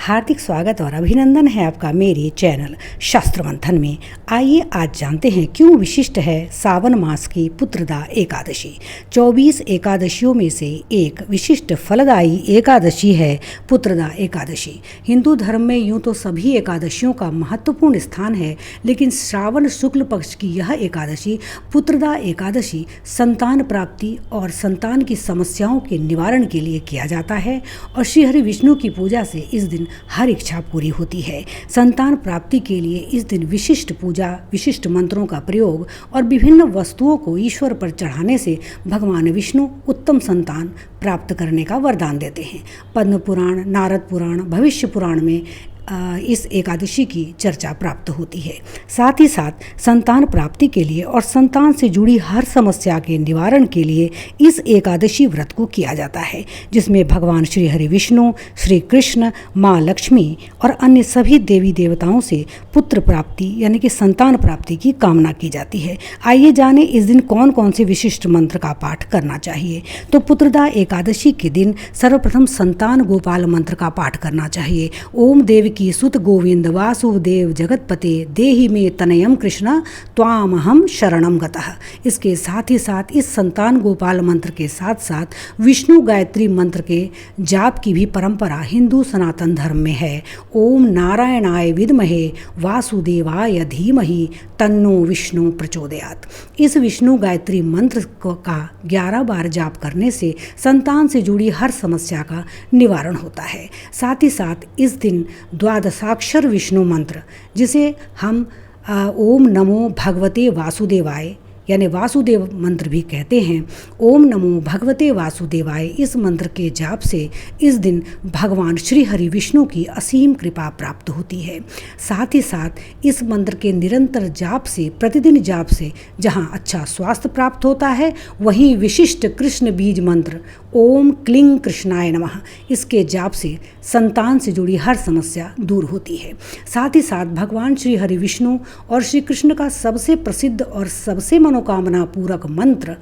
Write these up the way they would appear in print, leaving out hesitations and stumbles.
हार्दिक स्वागत और अभिनंदन है आपका मेरे चैनल शास्त्र मंथन में। आइए आज जानते हैं क्यों विशिष्ट है सावन मास की पुत्रदा एकादशी। 24 एकादशियों में से एक विशिष्ट फलदायी एकादशी है पुत्रदा एकादशी। हिंदू धर्म में यूँ तो सभी एकादशियों का महत्वपूर्ण स्थान है, लेकिन श्रावण शुक्ल पक्ष की यह एकादशी पुत्रदा एकादशी संतान प्राप्ति और संतान की समस्याओं के निवारण के लिए किया जाता है और श्री हरि विष्णु की पूजा से इस दिन हर इच्छा पूरी होती है। संतान प्राप्ति के लिए इस दिन विशिष्ट पूजा, विशिष्ट मंत्रों का प्रयोग और विभिन्न वस्तुओं को ईश्वर पर चढ़ाने से भगवान विष्णु उत्तम संतान प्राप्त करने का वरदान देते हैं। पद्म पुराण, नारद पुराण, भविष्य पुराण में इस एकादशी की चर्चा प्राप्त होती है। साथ ही साथ संतान प्राप्ति के लिए और संतान से जुड़ी हर समस्या के निवारण के लिए इस एकादशी व्रत को किया जाता है, जिसमें भगवान श्री हरि विष्णु, श्री कृष्ण, माँ लक्ष्मी और अन्य सभी देवी देवताओं से पुत्र प्राप्ति यानी कि संतान प्राप्ति की कामना की जाती है। आइए जाने इस दिन कौन कौन से विशिष्ट मंत्र का पाठ करना चाहिए। तो पुत्रदा एकादशी के दिन सर्वप्रथम संतान गोपाल मंत्र का पाठ करना चाहिए। ओम देव की सुत गोविंद वासुदेव जगतपते देहि में तनयम कृष्ण त्वामहम शरणम गतः। इसके साथ ही साथ इस संतान गोपाल मंत्र के साथ साथ विष्णु गायत्री मंत्र के जाप की भी परंपरा हिंदू सनातन धर्म में है। ओम नारायणाय विद्महे वासुदेवाय धीमहि तन्नो विष्णु प्रचोदयात्। इस विष्णु गायत्री मंत्र का 11 बार जाप करने से संतान से जुड़ी हर समस्या का निवारण होता है। साथ ही साथ इस दिन द्वादशाक्षर विष्णु मंत्र, जिसे हम ओम नमो भगवते वासुदेवाय यानी वासुदेव मंत्र भी कहते हैं, ओम नमो भगवते वासुदेवाय, इस मंत्र के जाप से इस दिन भगवान श्री हरि विष्णु की असीम कृपा प्राप्त होती है। साथ ही साथ इस मंत्र के निरंतर जाप से, प्रतिदिन जाप से जहाँ अच्छा स्वास्थ्य प्राप्त होता है, वहीं विशिष्ट कृष्ण बीज मंत्र ओम क्लीं कृष्णाय नमः, इसके जाप से संतान से जुड़ी हर समस्या दूर होती है। साथ ही साथ भगवान श्री हरि विष्णु और श्री कृष्ण का सबसे प्रसिद्ध और सबसे मनोकामना पूरक मंत्र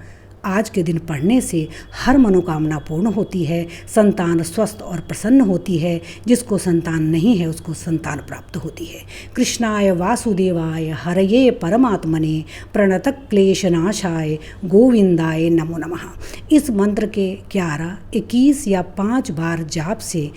आज के दिन पढ़ने से हर मनोकामना पूर्ण होती है, संतान स्वस्थ और प्रसन्न होती है। जिसको संतान नहीं है उसको संतान प्राप्त होती है। कृष्णाय वासुदेवाय हरये परमात्मने प्रणतक क्लेशनाशाय गोविंदाय नमो नमः। इस मंत्र के 11, 21 या 5 बार जाप से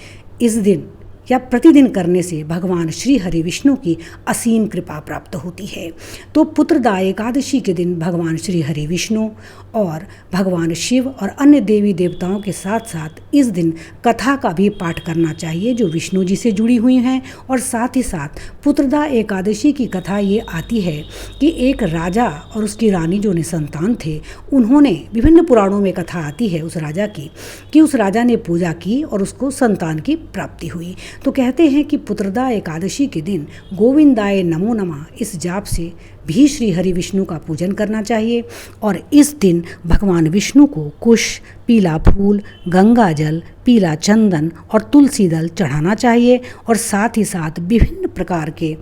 इस दिन या प्रतिदिन करने से भगवान श्री हरि विष्णु की असीम कृपा प्राप्त होती है। तो पुत्रदा एकादशी के दिन भगवान श्री हरि विष्णु और भगवान शिव और अन्य देवी देवताओं के साथ साथ इस दिन कथा का भी पाठ करना चाहिए, जो विष्णु जी से जुड़ी हुई हैं। और साथ ही साथ पुत्रदा एकादशी की कथा ये आती है कि एक राजा और उसकी रानी जो निसंतान थे, उन्होंने, विभिन्न पुराणों में कथा आती है उस राजा की, कि उस राजा ने पूजा की और उसको संतान की प्राप्ति हुई। तो कहते हैं कि पुत्रदा एकादशी के दिन गोविंदाय नमो नमः इस जाप से भी श्री हरि विष्णु का पूजन करना चाहिए। और इस दिन भगवान विष्णु को कुश, पीला फूल, गंगा जल, पीला चंदन और तुलसी दल चढ़ाना चाहिए। और साथ ही साथ विभिन्न प्रकार के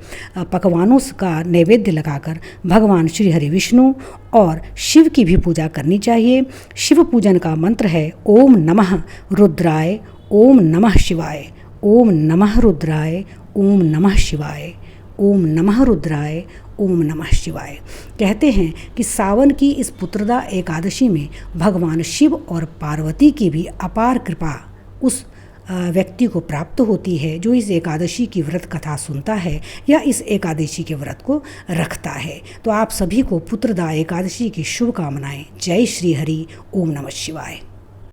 पकवानों का नैवेद्य लगाकर भगवान श्री हरि विष्णु और शिव की भी पूजा करनी चाहिए। शिव पूजन का मंत्र है ओम नमः रुद्राय, ओम नमः शिवाय, ओम नमः रुद्राय, ओम नमः शिवाय, ओम नमः रुद्राय, ओम नमः शिवाय। कहते हैं कि सावन की इस पुत्रदा एकादशी में भगवान शिव और पार्वती की भी अपार कृपा उस व्यक्ति को प्राप्त होती है जो इस एकादशी की व्रत कथा सुनता है या इस एकादशी के व्रत को रखता है। तो आप सभी को पुत्रदा एकादशी की शुभकामनाएं। जय श्री हरि। ओम नमः शिवाय।